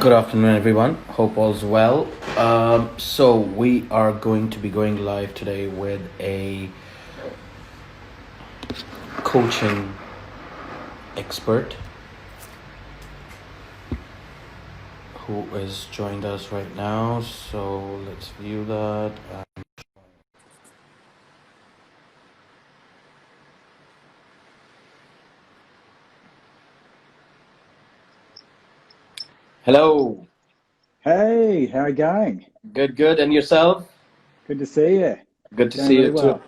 Good afternoon, everyone. Hope all's well. So we are going to be going live today with a coaching expert who is joined us right now. So let's view that. Hello. Hey, how are you going? Good, good. And yourself? Good to see you. Good to Going see really you too. well.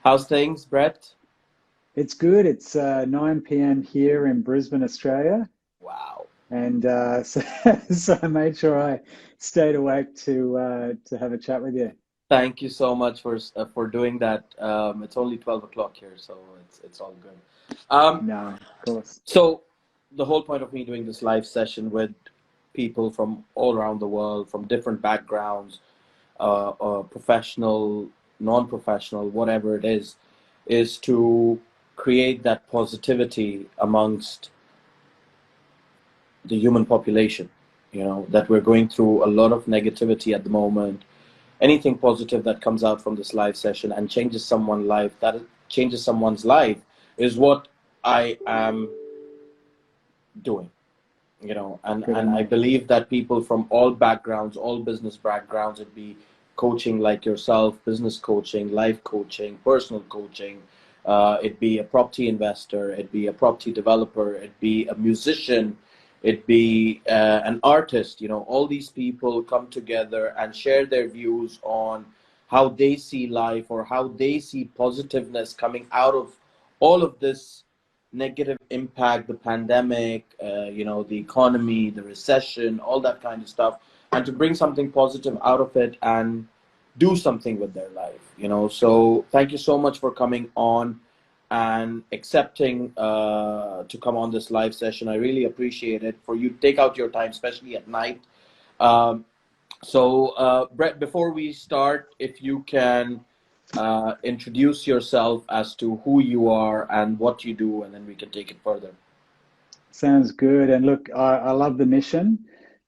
How's things, Brett? It's good. It's 9 p.m. here in Brisbane, Australia, Wow. and so I made sure I stayed awake to have a chat with you. Thank you so much for doing that. It's only 12 o'clock here, so it's all good. Um, No, of course. So, the whole point of me doing this live session with people from all around the world, from different backgrounds, professional, non-professional, whatever it is to create that positivity amongst the human population. You know, that we're going through a lot of negativity at the moment. Anything positive that comes out from this live session and changes someone's life is what I am doing. You know, Good and on I you. believe that people from all backgrounds, all business backgrounds, it be coaching like yourself, business coaching, life coaching, personal coaching, it be a property investor, it be a property developer, it be a musician, it be an artist. You know, all these people come together and share their views on how they see life or how they see positiveness coming out of all of this negative impact, the pandemic, the economy, the recession, all that kind of stuff, and to bring something positive out of it and do something with their life. You know, so thank you so much for coming on and accepting to come on this live session. I really appreciate it for you to take out your time, especially at night. Um, Brett, before we start, if you can introduce yourself as to who you are and what you do, and then we can take it further. Sounds good. And look, I love the mission.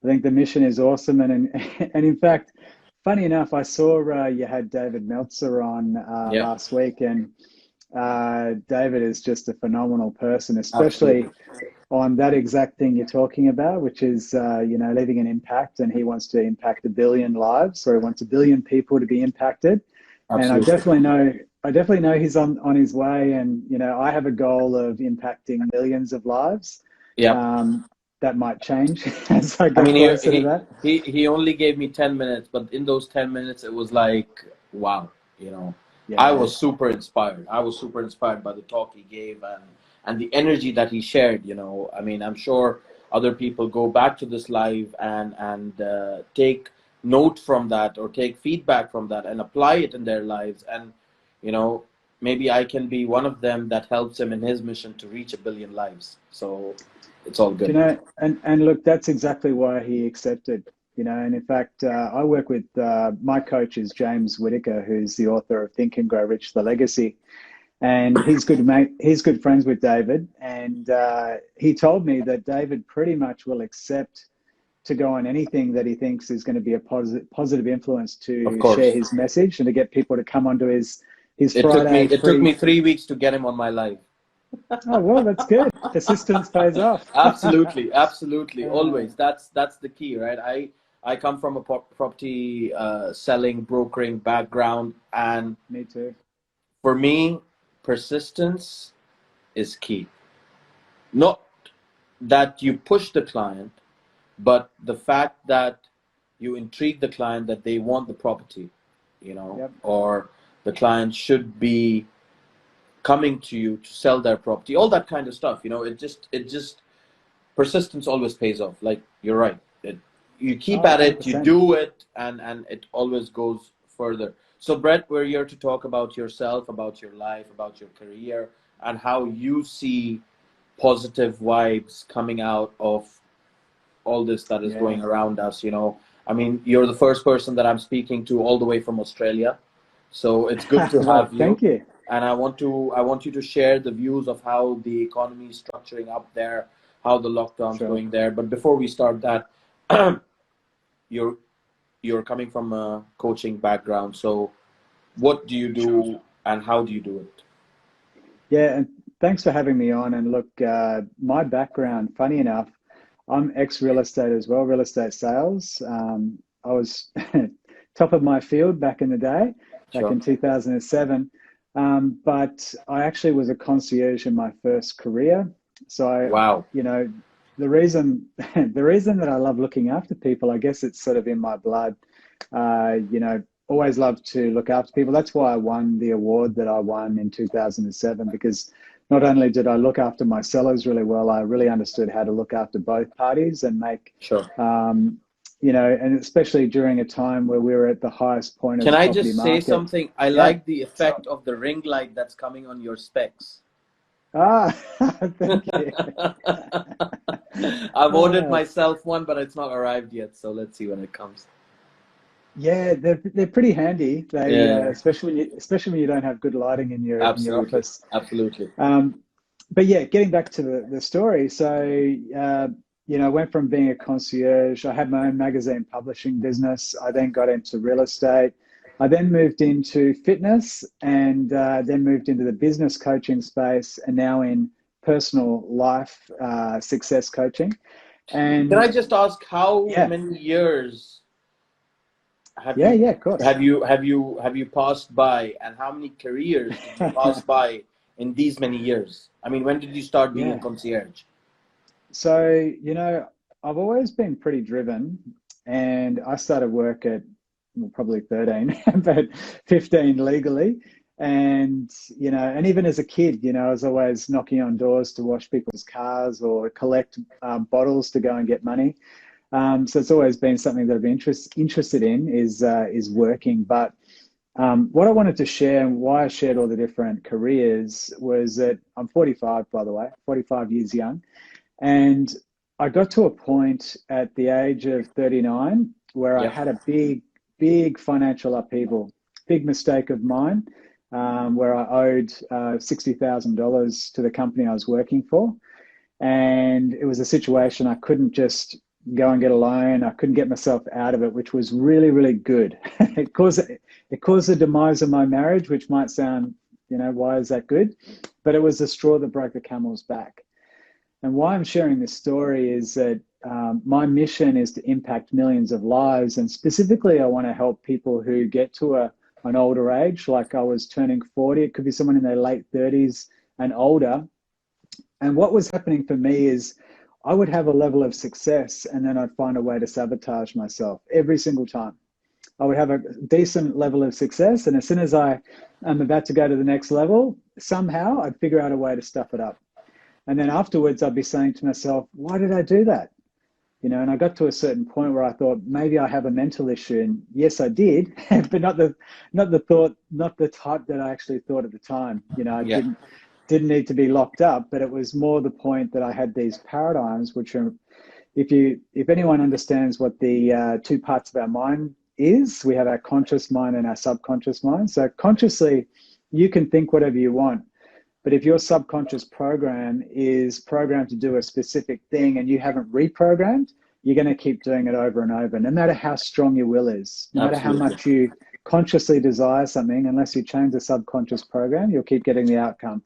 I think the mission is awesome. And in fact, funny enough, I saw you had David Meltzer on Yeah, last week, and David is just a phenomenal person, absolutely. especially on that exact thing you're talking about, which is leaving an impact, and he wants to impact 1 billion lives, or he wants 1 billion people to be impacted. And Absolutely. I definitely know he's on his way. And I have a goal of impacting millions of lives. Yeah. Um, that might change as I I go mean, closer to that. he only gave me 10 minutes, but in those 10 minutes, it was like, wow, you know, I Yeah, was super inspired. I was super inspired by the talk he gave and the energy that he shared, you know. I mean, I'm sure other people go back to this live and take note from that or take feedback from that and apply it in their lives. And, you know, maybe I can be one of them that helps him in his mission to reach 1 billion lives. So it's all do good. you know? And look, that's exactly why he accepted. And in fact, I work with my coach is James Whitaker, who's the author of Think and Grow Rich: The Legacy. And he's good mate. He's good friends with David, and he told me that David pretty much will accept to go on anything that he thinks is going to be a positive influence Of to share course. his message and to get people to come onto his It took me Friday it took free. me 3 weeks to get him on my live. Oh well, that's good. Persistence pays off. Absolutely, absolutely, uh, always. That's the key, right? I come from a property selling, brokering background, and Me too. for me, persistence is key. Not that you push the client, but the fact that you intrigue the client that they want the property, you know, Yep. or the client should be coming to you to sell their property, all that kind of stuff. You know, it just persistence always pays off. Like you're right. You keep Oh, at it, you 100%. do it, and it always goes further. So Brett, we're here to talk about yourself, about your life, about your career, and how you see positive vibes coming out of all this that is Yeah. going around us. You know, I mean, you're the first person that I'm speaking to all the way from Australia, so it's good to Well, have you. thank you. And I want you to share the views of how the economy is structuring up there, how the lockdown's Sure. going there. But before we start that, you're you're coming from a coaching background, so what do you do and how do you do it? Yeah, and thanks for having me on. And look, my background, funny enough, I'm ex-real estate as well, real estate sales. I was top of my field back in the day, back Sure. in 2007. But I actually was a concierge in my first career. So Wow. you know, the reason the reason that I love looking after people, I guess it's sort of in my blood. Always love to look after people. That's why I won the award that I won in 2007, because not only did I look after my sellers really well, I really understood how to look after both parties and make, Sure. and especially during a time where we were at the highest point of Can the I property just say market. something? I Yeah. like the effect of the ring light that's coming on your specs. Ah, thank you. I've ordered Ah, myself one, but it's not arrived yet, so let's see when it comes. yeah, they're pretty handy. They Yeah, especially when you don't have good lighting in your absolutely. office. Absolutely. Um, but yeah, getting back to the story. So, I went from being a concierge. I had my own magazine publishing business. I then got into real estate. I then moved into fitness and then moved into the business coaching space and now in personal life success coaching. Can I And just ask how yeah, many years have yeah, you yeah, of course. have you passed by, and how many careers did you pass by in these many years? I mean, when did you start being a Yeah. concierge? So, I've always been pretty driven, and I started work at well, probably 13, but 15 legally. And, and even as a kid, I was always knocking on doors to wash people's cars or collect bottles to go and get money. So it's always been something that I've been interested in is working. But what I wanted to share and why I shared all the different careers was that I'm 45, by the way, 45 years young. And I got to a point at the age of 39 where I Yep. had a big financial upheaval, big mistake of mine, where I owed $60,000 to the company I was working for. And it was a situation I couldn't just go and get a loan. I couldn't get myself out of it, which was really, really good. It caused the demise of my marriage, which might sound, why is that good? But it was the straw that broke the camel's back. And why I'm sharing this story is that my mission is to impact millions of lives. And specifically, I want to help people who get to an older age, like I was turning 40. It could be someone in their late 30s and older. And what was happening for me is I would have a level of success and then I'd find a way to sabotage myself every single time. I would have a decent level of success. And as soon as I am about to go to the next level, somehow I'd figure out a way to stuff it up. And then afterwards, I'd be saying to myself, why did I do that? And I got to a certain point where I thought maybe I have a mental issue. And yes, I did, but not the type that I actually thought at the time. I Yeah. didn't need to be locked up, but it was more the point that I had these paradigms, which are, if anyone understands what the two parts of our mind is, we have our conscious mind and our subconscious mind. So consciously, you can think whatever you want. But if your subconscious program is programmed to do a specific thing and you haven't reprogrammed, you're going to keep doing it over and over, no matter how strong your will is, no matter how Absolutely. much you consciously desire something, unless you change the subconscious program, you'll keep getting the outcome.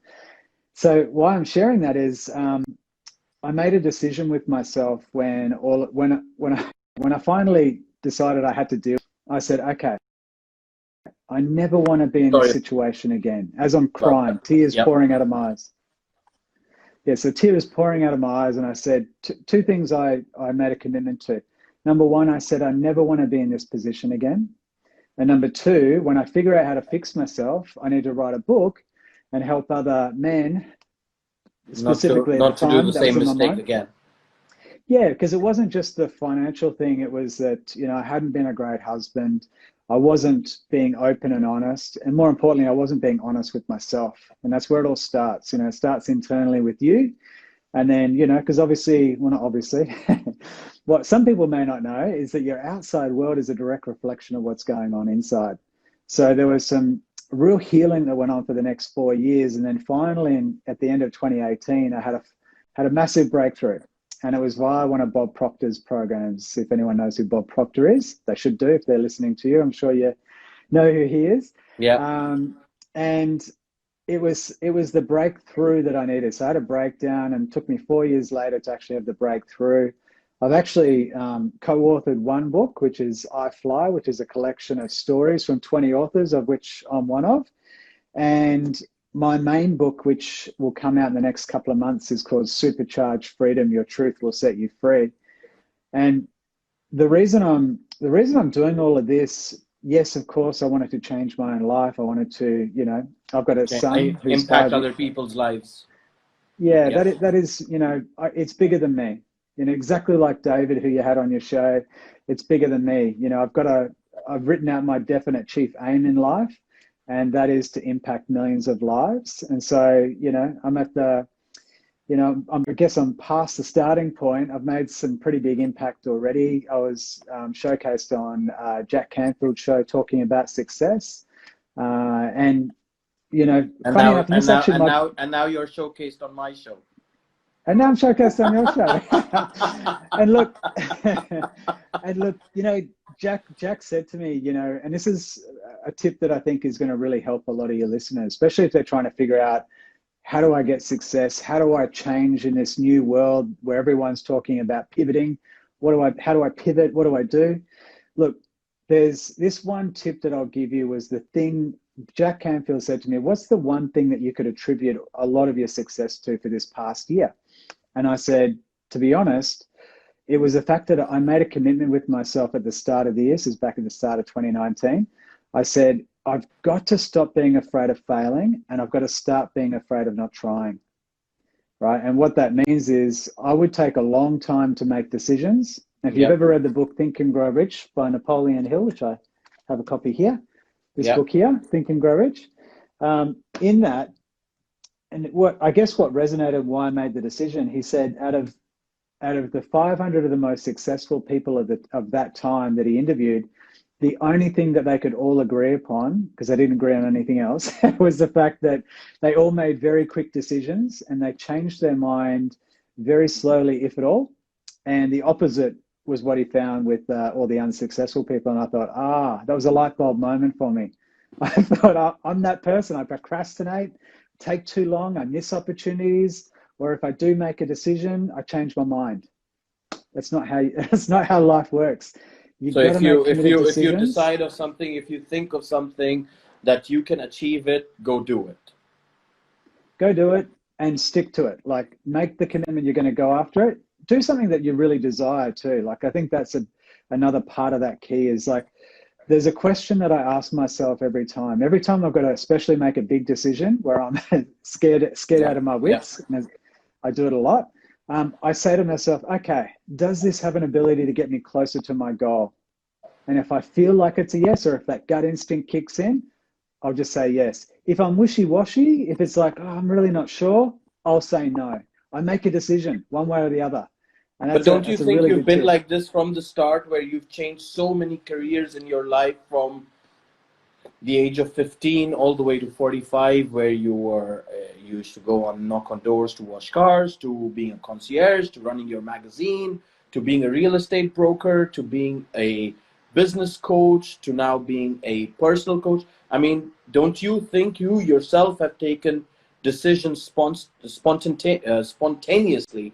So why I'm sharing that is I made a decision with myself when I finally decided I had to deal. I said, okay, I never want to be in this Sorry situation again. As I'm about crying, that. tears Yep. pouring out of my eyes. Yeah, so tears pouring out of my eyes, and I said two things I made a commitment to. Number one, I said I never want to be in this position again. And number two, when I figure out how to fix myself, I need to write a book and help other men, Not to specifically at the not to do the time, that was same in my mistake mind. again. Yeah, because it wasn't just the financial thing. It was that, I hadn't been a great husband. I wasn't being open and honest. And more importantly, I wasn't being honest with myself. And that's where it all starts. It starts internally with you. And then, because obviously, well, not obviously, what some people may not know is that your outside world is a direct reflection of what's going on inside. So there was some real healing that went on for the next 4 years. And then finally, at the end of 2018, I had a massive breakthrough. And it was via one of Bob Proctor's programs. If anyone knows who Bob Proctor is, they should do if they're listening to you. I'm sure you know who he is. Yeah. And it was the breakthrough that I needed. So I had a breakdown, and it took me 4 years later to actually have the breakthrough. I've actually co-authored one book, which is I Fly, which is a collection of stories from 20 authors, of which I'm one of. And my main book, which will come out in the next couple of months, is called Supercharged Freedom: Your Truth Will Set You Free. And the reason I'm doing all of this, yes, of course, I wanted to change my own life. I wanted to, you know, I've got a son who's impact other people's lives. Yeah, Yes. that is, you know, it's bigger than me. You know, exactly like David, who you had on your show, it's bigger than me. You know, I've written out my definite chief aim in life, and that is to impact millions of lives. And so, you know, I'm at the, you know, I guess I'm past the starting point. I've made some pretty big impact already. I was showcased on Jack Canfield's show talking about success, and you know, And funny now, enough, and this actually and now you're showcased on my show. And now I'm showcased on your show. And look, and look, you know, Jack said to me, you know, and this is a tip that I think is going to really help a lot of your listeners, especially if they're trying to figure out, how do I get success? How do I change in this new world where everyone's talking about pivoting? How do I pivot? What do I do? Look, there's this one tip that I'll give you. Was the thing Jack Canfield said to me, what's the one thing that you could attribute a lot of your success to for this past year? And I said, to be honest, it was the fact that I made a commitment with myself at the start of the year. This is back at the start of 2019. I said, I've got to stop being afraid of failing, and I've got to start being afraid of not trying, right? And what that means is I would take a long time to make decisions. If you've ever read the book Think and Grow Rich by Napoleon Hill, which I have a copy here, this book here, Think and Grow Rich, in that, and what resonated why I made the decision, he said, out of the 500 of the most successful people of that time that he interviewed, the only thing that they could all agree upon, because they didn't agree on anything else, was the fact that they all made very quick decisions and they changed their mind very slowly, if at all. And the opposite was what he found with all the unsuccessful people. And I thought, that was a light bulb moment for me. I thought, I'm that person. I procrastinate, take too long, I miss opportunities, or if I do make a decision, I change my mind. That's not how life works. So if you decide of something, if you think of something that you can achieve it, go do it. Go do it and stick to it. Like, make the commitment you're going to go after it. Do something that you really desire too. Like, I think that's another part of that key is, like, there's a question that I ask myself every time I've got to especially make a big decision where I'm scared out of my wits. And I do it a lot. I say to myself, okay, does this have an ability to get me closer to my goal? And if I feel like it's a yes, or if that gut instinct kicks in, I'll just say yes. If I'm wishy-washy, if it's like, I'm really not sure, I'll say no. I make a decision one way or the other. And but don't you think you've been like this from the start, where you've changed so many careers in your life from the age of 15 all the way to 45, where you were you used to go on knock on doors to wash cars, to being a concierge, to running your magazine, to being a real estate broker, to being a business coach, to now being a personal coach? I mean, don't you think you yourself have taken decisions spontaneously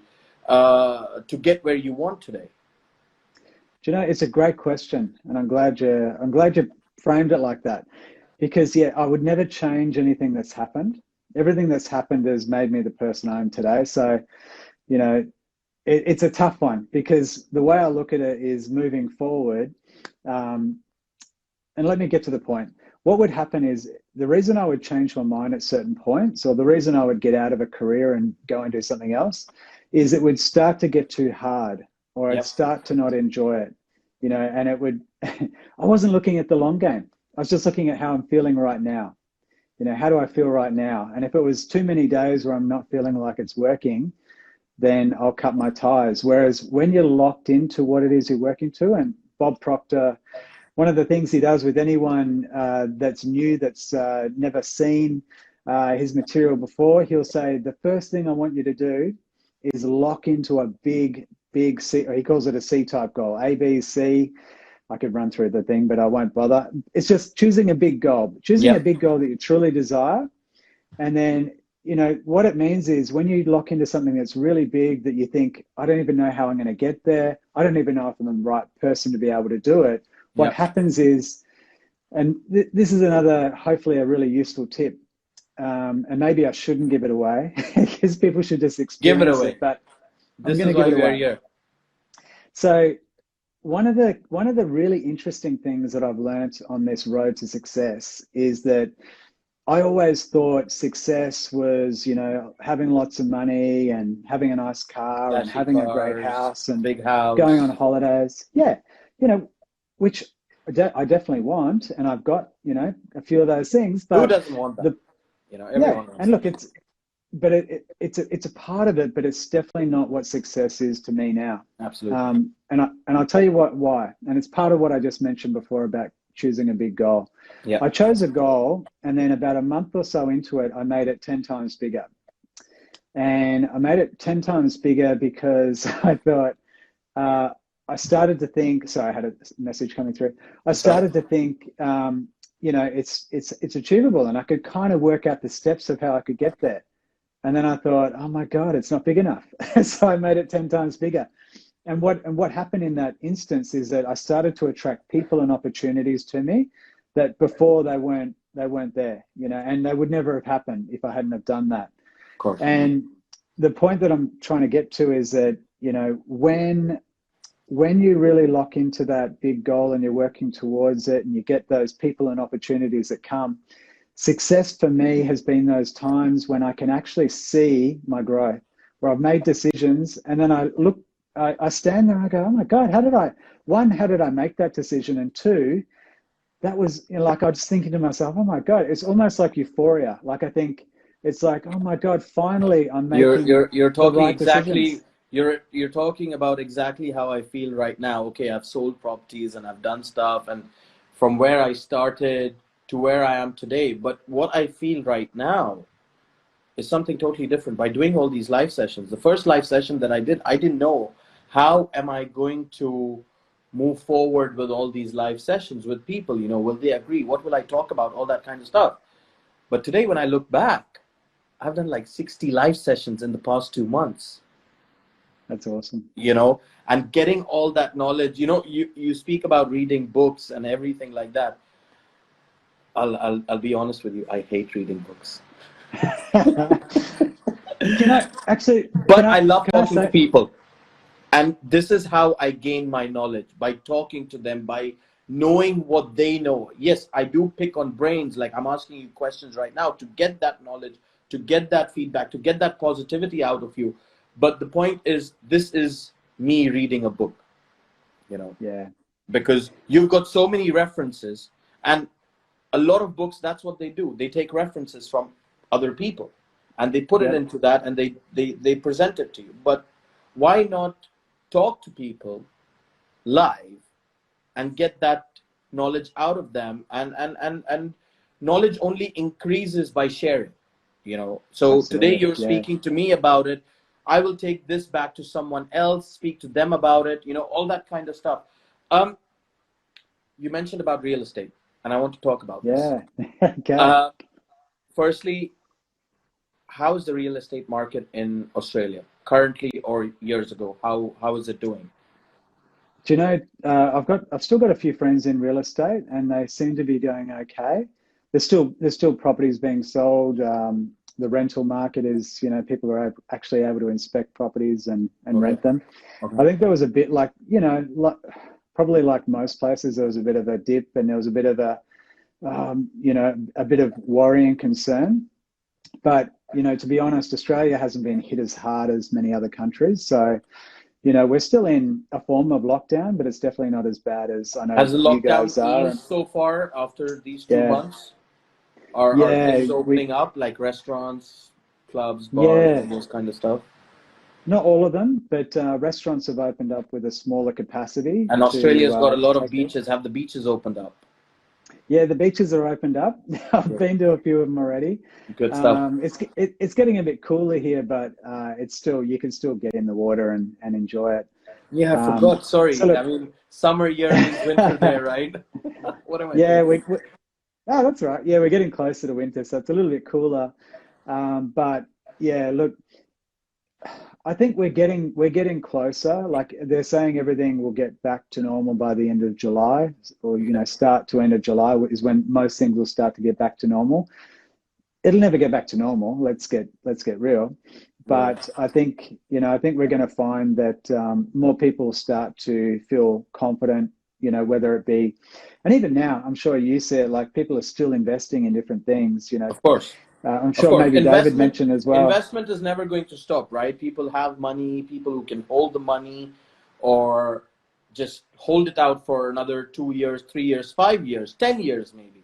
to get where you want today? Do you know, it's a great question, and I'm glad you framed it like that, because I would never change anything that's happened. Everything that's happened has made me the person I am today. So, you know, it's a tough one, because the way I look at it is moving forward. And let me get to the point. What would happen is, the reason I would change my mind at certain points, or the reason I would get out of a career and go and do something else, is it would start to get too hard, or I'd start to not enjoy it, you know, and it would, I wasn't looking at the long game. I was just looking at how I'm feeling right now. You know, how do I feel right now? And if it was too many days where I'm not feeling like it's working, then I'll cut my ties. Whereas when you're locked into what it is you're working to, and Bob Proctor, one of the things he does with anyone that's new, that's never seen his material before, he'll say, the first thing I want you to do is lock into a big C, or he calls it a C-type goal, A, B, C. I could run through the thing, but I won't bother. It's just choosing a big goal, choosing a big goal that you truly desire. And then, you know, what it means is when you lock into something that's really big that you think, I don't even know how I'm going to get there. I don't even know if I'm the right person to be able to do it. What happens is, and this is another, hopefully a really useful tip. And maybe I shouldn't give it away because people should just experience Give it away. but This I'm going to give it away. Here. So one of the really interesting things that I've learned on this road to success is that I always thought success was, you know, having lots of money and having a nice car and having a great house and big house, going on holidays. Yeah, you know, which I definitely want, and I've got, you know, a few of those things. But who doesn't want that? You know, everyone wants and look, it's a part of it, but it's definitely not what success is to me now. Absolutely. And I'll tell you why. And it's part of what I just mentioned before about choosing a big goal. Yeah. I chose a goal, and then about a month or so into it, I made it 10 times bigger. And I made it 10 times bigger because I thought, I started to think, sorry, I had a message coming through. I started to think, you know, it's achievable, and I could kind of work out the steps of how I could get there. And then I thought, oh my God, it's not big enough. So I made it 10 times bigger. And what happened in that instance is that I started to attract people and opportunities to me that before they weren't there, you know, and they would never have happened if I hadn't have done that. Of course. And the point that I'm trying to get to is that, you know, when you really lock into that big goal and you're working towards it and you get those people and opportunities that come, success for me has been those times when I can actually see my growth, where I've made decisions and then I stand there and I go, oh my God, how did I make that decision? And two, that was, you know, like I was thinking to myself, oh my God, it's almost like euphoria. Like I think it's like, oh my God, finally I'm making you're talking the right exactly decisions. you're talking about exactly how I feel right now. Okay, I've sold properties and I've done stuff, and from where I started to where I am today. But what I feel right now is something totally different. By doing all these live sessions, the first live session that I didn't know how am I going to move forward with all these live sessions with people. You know, will they agree? What will I talk about? All that kind of stuff. But today, when I look back, I've done like 60 live sessions in the past 2 months. That's awesome. You know, and getting all that knowledge. You know, you speak about reading books and everything like that. I'll be honest with you. I hate reading books. Can I actually? But I love talking to people. And this is how I gain my knowledge, by talking to them, by knowing what they know. Yes, I do pick on brains, like I'm asking you questions right now to get that knowledge, to get that feedback, to get that positivity out of you. But the point is, this is me reading a book, you know. Yeah. Because you've got so many references, and a lot of books, that's what they do. They take references from other people and they put it into that, and they present it to you. But why not talk to people live and get that knowledge out of them? And knowledge only increases by sharing, you know. So Absolutely. Today you're speaking to me about it. I will take this back to someone else, speak to them about it, you know, all that kind of stuff. You mentioned about real estate, and I want to talk about this. Okay. Firstly, how is the real estate market in Australia currently or years ago? How is it doing? Do you know, I've still got a few friends in real estate, and they seem to be doing okay. There's still properties being sold. The rental market is, you know, people are actually able to inspect properties and rent them. Okay. I think there was a bit like, you know, probably like most places, there was a bit of a dip, and there was a bit of a, you know, a bit of worry and concern. But, you know, to be honest, Australia hasn't been hit as hard as many other countries. So, you know, we're still in a form of lockdown, but it's definitely not as bad as I know Has the you guys are. lockdown eased so far after these 2 months? Are things opening up, like restaurants, clubs, bars, and those kind of stuff? Not all of them, but restaurants have opened up with a smaller capacity. And Australia's got a lot of beaches. Have the beaches opened up? Yeah, the beaches are opened up. I've been to a few of them already. Good stuff. It's getting a bit cooler here, but it's still, you can still get in the water and enjoy it. Yeah, I Um, forgot. so Sorry. look, I mean, summer here means winter there, right? What am I yeah, thinking? oh, that's right. Yeah, we're getting closer to winter, so it's a little bit cooler. But yeah, look, I think we're getting closer. Like they're saying, everything will get back to normal by the end of July, or start to end of July is when most things will start to get back to normal. It'll never get back to normal. Let's get real. Yeah. But I think we're going to find that more people start to feel confident. Whether it be, and even now, I'm sure you see it. Like people are still investing in different things. Of course. I'm Of sure course. maybe David mentioned as well. Investment is never going to stop, right? People have money, people who can hold the money or just hold it out for another 2 years, 3 years, 5 years, 10 years, maybe.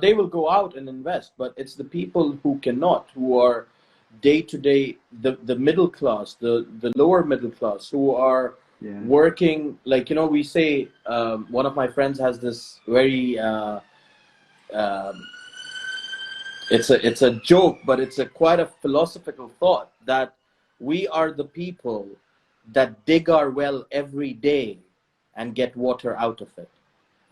They will go out and invest, but it's the people who cannot, who are day to day, the middle class, the lower middle class, who are Yeah. working. Like, we say, one of my friends has this very, um, it's a joke, but it's a quite a philosophical thought that we are the people that dig our well every day and get water out of it.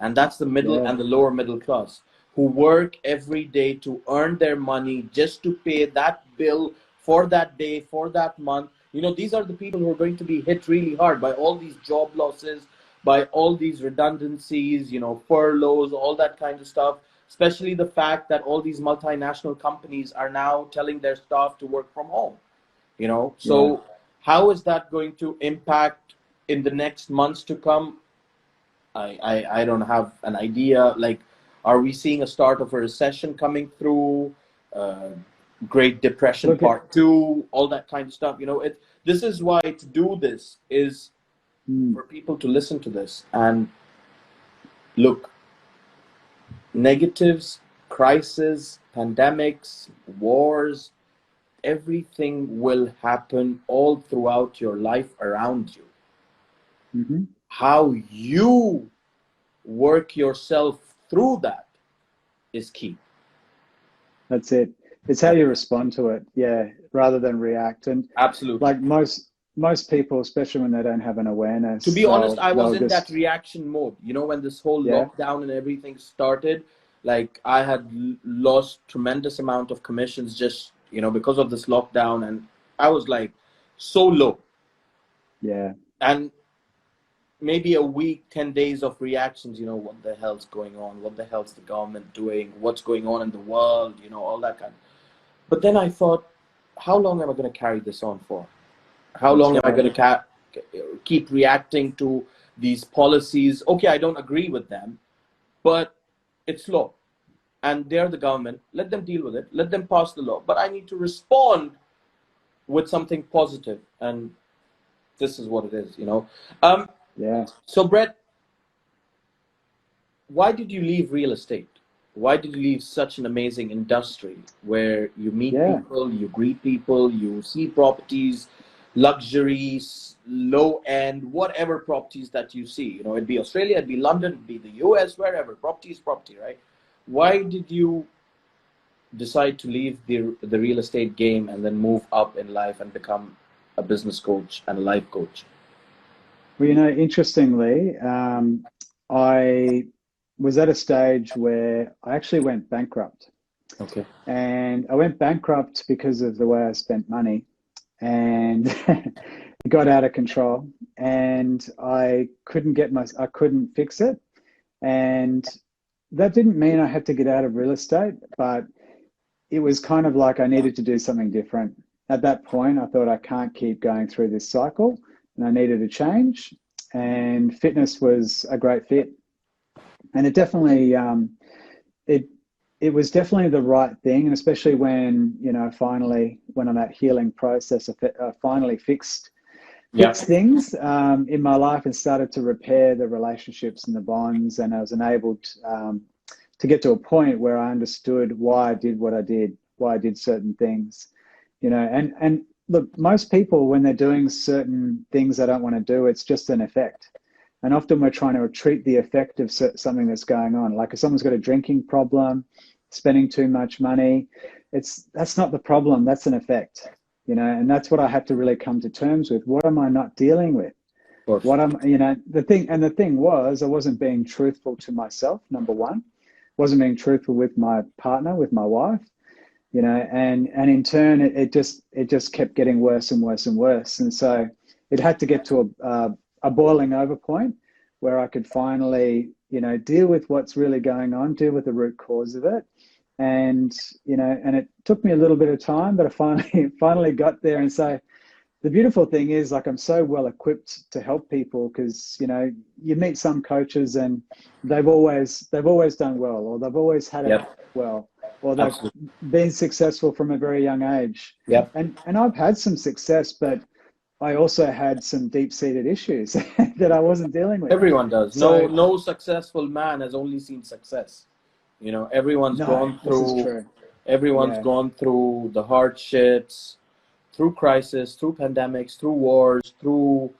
And that's the middle Yeah. and the lower middle class who work every day to earn their money just to pay that bill for that day, for that month. These are the people who are going to be hit really hard by all these job losses, by all these redundancies, furloughs, all that kind of stuff. Especially the fact that all these multinational companies are now telling their staff to work from home. Yeah. So how is that going to impact in the next months to come? I don't have an idea. Like, are we seeing a start of a recession coming through? Uh, Great Depression Look at. Part Two, all that kind of stuff. This is why to do this is Mm, for people to listen to this and look. Negatives, crises, pandemics, wars, everything will happen all throughout your life around you. hmm How you work yourself through that is key. That's it. It's how Yeah, you respond to it. Yeah, rather than react. And absolutely. like most people, especially when they don't have an To awareness, be honest, I was they'll in that just. reaction mode. When this whole Yeah. lockdown and everything started, like I had lost tremendous amount of commissions just, because of this lockdown. And I was like so low. Yeah. And maybe a week, 10 days of reactions, what the hell's going on? What the hell's the government doing? What's going on in the world? All that kind. But then I thought, how long am I going to carry this on for? How That's long am I right. going to keep reacting to these policies? Okay, I don't agree with them, but it's law. And they're the government. Let them deal with it. Let them pass the law. But I need to respond with something positive. And this is what it is. Um, Yeah. so, Brett, why did you leave real estate? Why did you leave such an amazing industry where you meet Yeah. people, you greet people, you see properties, luxuries, low end, whatever properties that you see? It'd be Australia, it'd be London, it'd be the US, wherever. Property is property, right? Why did you decide to leave the real estate game and then move up in life and become a business coach and a life coach? Well, interestingly, I was at a stage where I actually went bankrupt. Okay. And I went bankrupt because of the way I spent money, and it got out of control. And I couldn't fix it. And that didn't mean I had to get out of real estate, but it was kind of like I needed to do something different. At that point, I thought I can't keep going through this cycle and I needed a change. And fitness was a great fit. And it definitely, it, it was definitely the right thing. And especially when, finally went on that healing process, I finally Yeah. fixed things in my life and started to repair the relationships and the bonds. And I was enabled to get to a point where I understood why I did what I did, why I did certain things, and look, most people, when they're doing certain things they don't want to do, it's just an effect. And often we're trying to treat the effect of something that's going on. Like if someone's got a drinking problem, spending too much money, that's not the problem, that's an effect, you know, and that's what I have to really come to terms with. What am I not dealing with? Of course. What am, you know, the thing was, I wasn't being truthful to myself, number one, wasn't being truthful with my partner, with my wife, you know, and in turn, it just kept getting worse and worse and worse. And so it had to get to a boiling over point where I could finally, you know, deal with what's really going on, deal with the root cause of it. And, you know, and it took me a little bit of time, but I finally got there. And so the beautiful thing is, like, I'm so well equipped to help people because, you know, you meet some coaches and they've always done well, or they've always had it well, or they've been successful from a very young age. Yep. And I've had some success, but I also had some deep-seated issues that I wasn't dealing with. Everyone does. So, no successful man has only seen success. You know, everyone's gone through. Everyone's gone through the hardships, through crisis, through pandemics, through wars, through,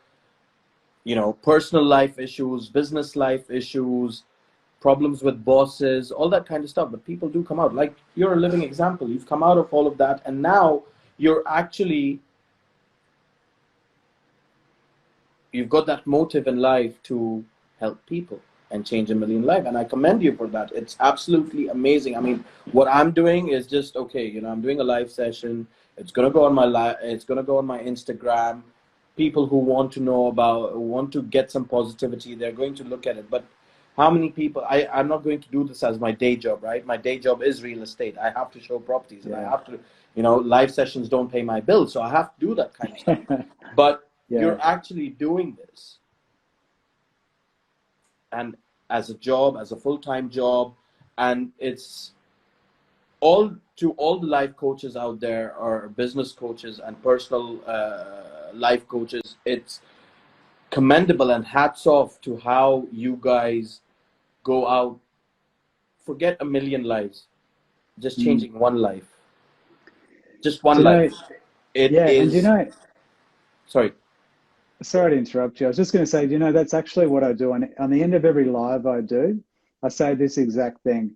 you know, personal life issues, business life issues, problems with bosses, all that kind of stuff. But people do come out. Like, you're a living example. You've come out of all of that, and now you've got that motive in life to help people and change a million lives. And I commend you for that. It's absolutely amazing. I mean, what I'm doing is just, okay, you know, I'm doing a live session. It's going to go on it's going to go on my Instagram. People who want to get some positivity, they're going to look at it. But how many people, I'm not going to do this as my day job, right? My day job is real estate. I have to show properties and I have to, you know, live sessions don't pay my bills. So I have to do that kind of stuff. But you're actually doing this, and as a job, as a full-time job, and it's all to all the life coaches out there, or business coaches and personal life coaches. It's commendable, and hats off to how you guys go out, forget a million lives, just changing one life, just one life. And you know, Sorry to interrupt you. I was just going to say, you know, that's actually what I do. On the end of every live I do, I say this exact thing.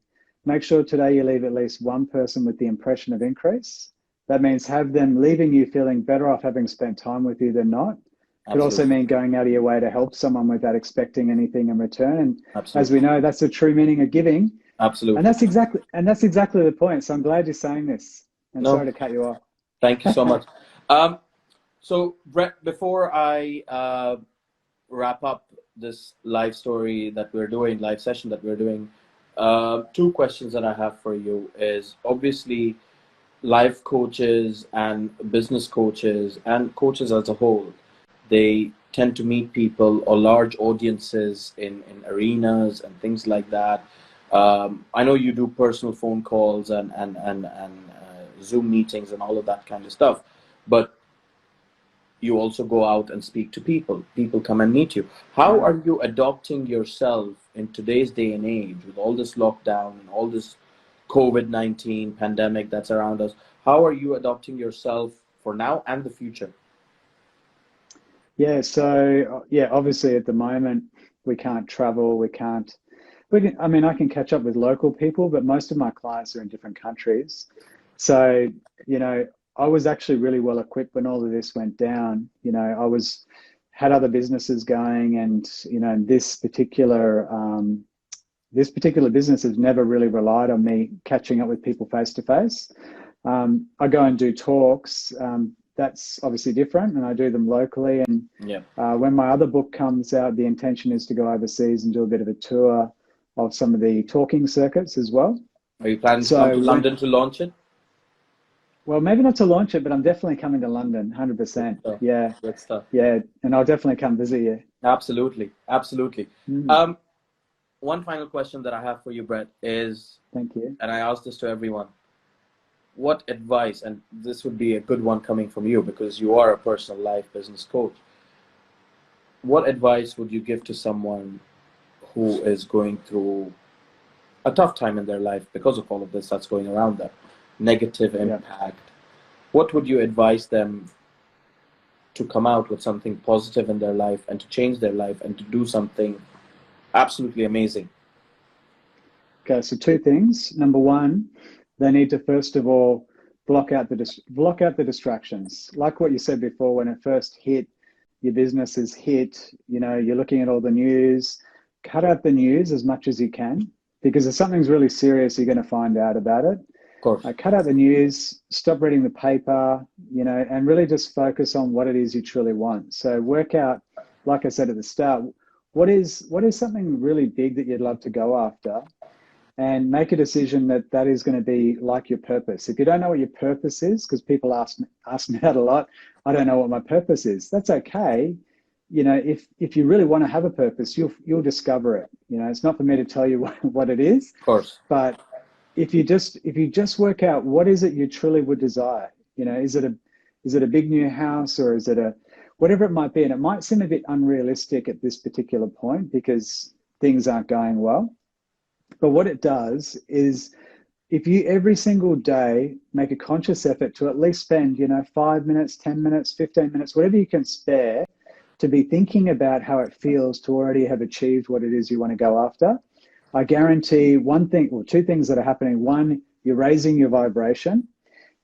Make sure today you leave at least one person with the impression of increase. That means have them leaving you feeling better off having spent time with you than not. It could also mean going out of your way to help someone without expecting anything in return. And as we know, that's the true meaning of giving. Absolutely. And that's exactly the point. So I'm glad you're saying this. And sorry to cut you off. Thank you so much. So, Brett, before I wrap up this live session that we're doing, two questions that I have for you is, obviously, life coaches and business coaches and coaches as a whole, they tend to meet people or large audiences in arenas and things like that. I know you do personal phone calls and Zoom meetings and all of that kind of stuff, but you also go out and speak to people. People come and meet you. How are you adopting yourself in today's day and age with all this lockdown and all this COVID-19 pandemic that's around us? How are you adopting yourself for now and the future? Yeah, so obviously at the moment we can't travel, I mean, I can catch up with local people, but most of my clients are in different countries. So, you know, I was actually really well equipped when all of this went down. You know, had other businesses going, and, you know, this particular business has never really relied on me catching up with people face to face. I go and do talks. That's obviously different, and I do them locally. And when my other book comes out, the intention is to go overseas and do a bit of a tour of some of the talking circuits as well. Are you planning to come to London to launch it? Well, maybe not to launch it, but I'm definitely coming to London, 100%. Yeah. Good stuff. Yeah, and I'll definitely come visit you. Absolutely. One final question that I have for you, Brett, is, thank you, and I ask this to everyone, what advice, and this would be a good one coming from you because you are a personal life business coach, what advice would you give to someone who is going through a tough time in their life because of all of this that's going around them, negative impact? What would you advise them to come out with something positive in their life and to change their life and to do something absolutely amazing? Okay, so two things. Number one, they need to first of all block out the distractions. Like what you said before, when it first hit, your business is hit, you know, you're looking at all the news. Cut out the news as much as you can, because if something's really serious, you're going to find out about it. Of course. Cut out the news, stop reading the paper, you know, and really just focus on what it is you truly want. So work out, like I said at the start, what is something really big that you'd love to go after, and make a decision that that is going to be like your purpose. If you don't know what your purpose is, because people ask me that a lot, I don't know what my purpose is. That's okay. You know, if you really want to have a purpose, you'll discover it. You know, it's not for me to tell you what it is. Of course. But if you just work out what is it you truly would desire, you know, is it a big new house, or is it a whatever it might be? And it might seem a bit unrealistic at this particular point because things aren't going well. But what it does is, if you every single day make a conscious effort to at least spend, you know, 5 minutes, 10 minutes, 15 minutes, whatever you can spare, to be thinking about how it feels to already have achieved what it is you want to go after, I guarantee one thing, or two things that are happening. One, you're raising your vibration.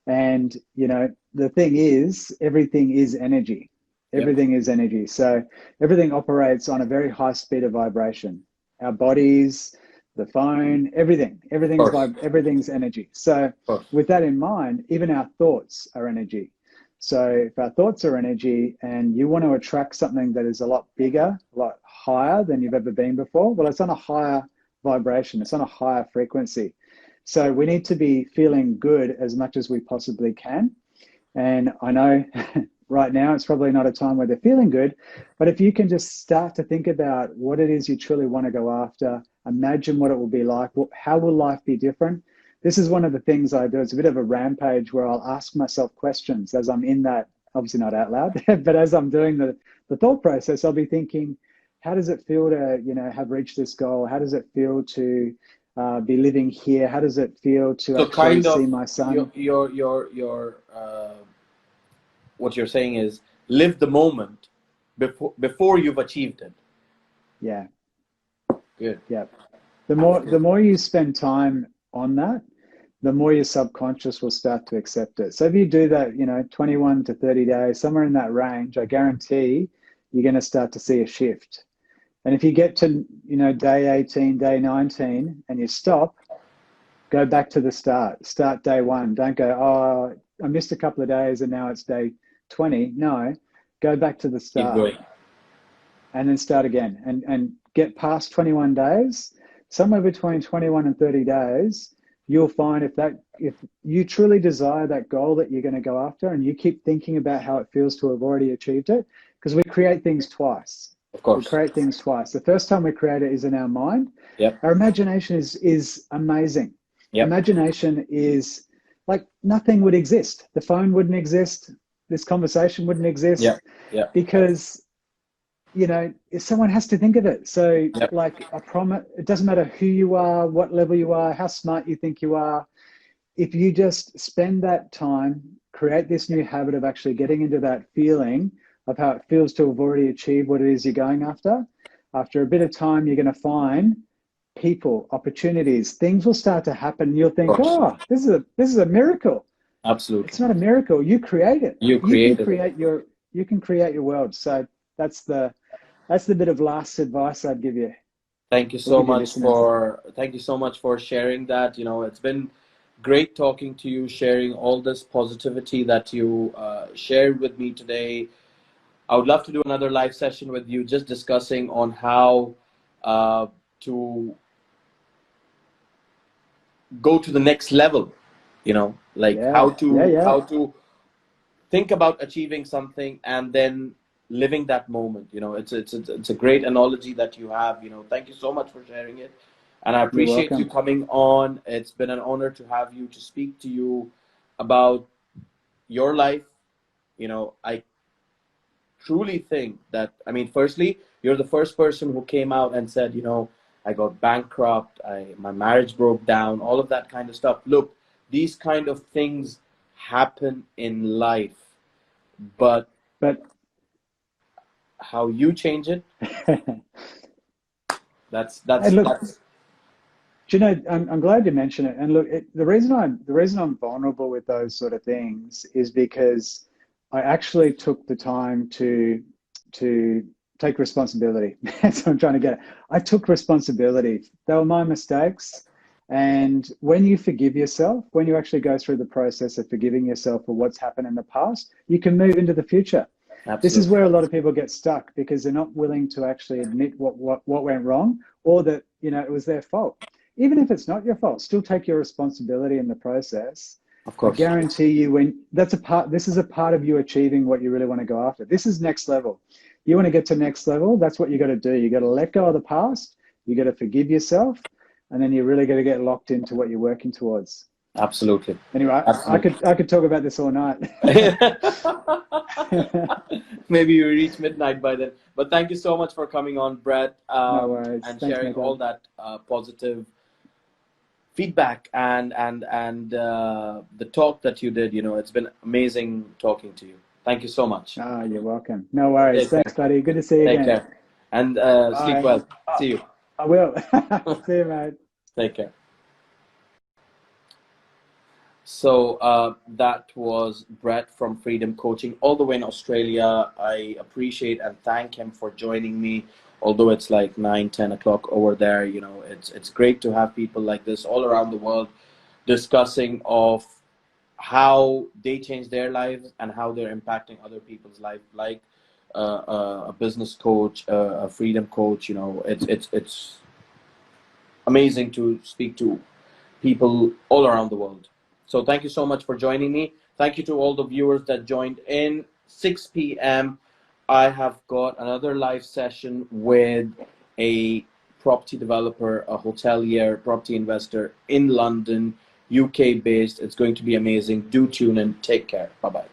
And, you know, the thing is, everything is energy. Everything is energy. So everything operates on a very high speed of vibration. Our bodies, the phone, everything's energy. So with that in mind, even our thoughts are energy. So if our thoughts are energy and you want to attract something that is a lot bigger, a lot higher than you've ever been before, well, it's on a higher vibration, it's on a higher frequency. So we need to be feeling good as much as we possibly can. And I know right now it's probably not a time where they're feeling good, but if you can just start to think about what it is you truly want to go after, imagine what it will be like, how will life be different? This is one of the things I do. It's a bit of a rampage where I'll ask myself questions as I'm in that, obviously not out loud, but as I'm doing the thought process, I'll be thinking, how does it feel to, you know, have reached this goal? How does it feel to be living here? How does it feel to so actually kind of see my son? your what you're saying is live the moment before you've achieved it. Yeah. Good. Yeah. The more you spend time on that, the more your subconscious will start to accept it. So if you do that, you know, 21 to 30 days, somewhere in that range, I guarantee you're going to start to see a shift. And if you get to, you know, day 18, day 19, and you stop, go back to the start. Start day one. Don't go, oh, I missed a couple of days and now it's day 20. No, go back to the start. Keep going. And then start again and get past 21 days. Somewhere between 21 and 30 days, you'll find if you truly desire that goal that you're going to go after, and you keep thinking about how it feels to have already achieved it, because we create things twice. Of course. We create things twice. The first time we create it is in our mind. Yep. Our imagination is amazing. Yep. Imagination is like nothing would exist. The phone wouldn't exist. This conversation wouldn't exist. Yeah. Because, you know, someone has to think of it. So like I promise, it doesn't matter who you are, what level you are, how smart you think you are. If you just spend that time, create this new habit of actually getting into that feeling of how it feels to have already achieved what it is you're going after a bit of time, you're going to find people, opportunities, things will start to happen. You'll think, oh, this is a miracle. Absolutely. It's not a miracle. You create it. You can create your world. So that's the bit of last advice I'd give you. Thank you so much for sharing that. You know, it's been great talking to you, sharing all this positivity that you shared with me today. I would love to do another live session with you, just discussing on how to go to the next level. You know, like how to think about achieving something and then living that moment. You know, it's a great analogy that you have. You know, thank you so much for sharing it, and I appreciate you coming on. It's been an honor to have you, to speak to you about your life. You know, I truly think that, I mean, firstly, you're the first person who came out and said, you know, I got bankrupt, my marriage broke down, all of that kind of stuff. Look, these kind of things happen in life, but how you change it, that's And look, that's do you know, I'm glad you mentioned it. And look, the reason I'm vulnerable with those sort of things is because I actually took the time to take responsibility. That's what I'm trying to get at. I took responsibility. They were my mistakes. And when you forgive yourself, when you actually go through the process of forgiving yourself for what's happened in the past, you can move into the future. This is absolutely. where a lot of people get stuck because they're not willing to actually admit what went wrong, or that, you know, it was their fault. Even if it's not your fault, still take your responsibility in the process. Of I course. guarantee you, when this is a part of you achieving what you really want to go after. This is next level. You want to get to next level, that's what you got to do. You got to let go of the past, you got to forgive yourself, and then you really got to get locked into what you're working towards. Absolutely. Anyway, Absolutely. I could talk about this all night. Maybe you reach midnight by then. But thank you so much for coming on, Brett, No worries. and Thanks, sharing all Miko. that positive feedback and the talk that you did. You know, it's been amazing talking to you. Thank you so much. Oh, you're welcome. No worries. Take care. Thanks, buddy. Good to see you Take again. care. And sleep Bye. well. See you. I will. See you, mate. Take care. So that was Brett from Freedom Coaching, all the way in Australia. I appreciate and thank him for joining me. Although it's like 9-10 o'clock over there, you know, it's great to have people like this all around the world discussing of how they change their lives and how they're impacting other people's life, like a business coach, a freedom coach. You know, it's amazing to speak to people all around the world. So thank you so much for joining me. Thank you to all the viewers that joined in. 6 p.m. I have got another live session with a property developer, a hotelier, property investor in London, UK based. It's going to be amazing. Do tune in. Take care. Bye-bye.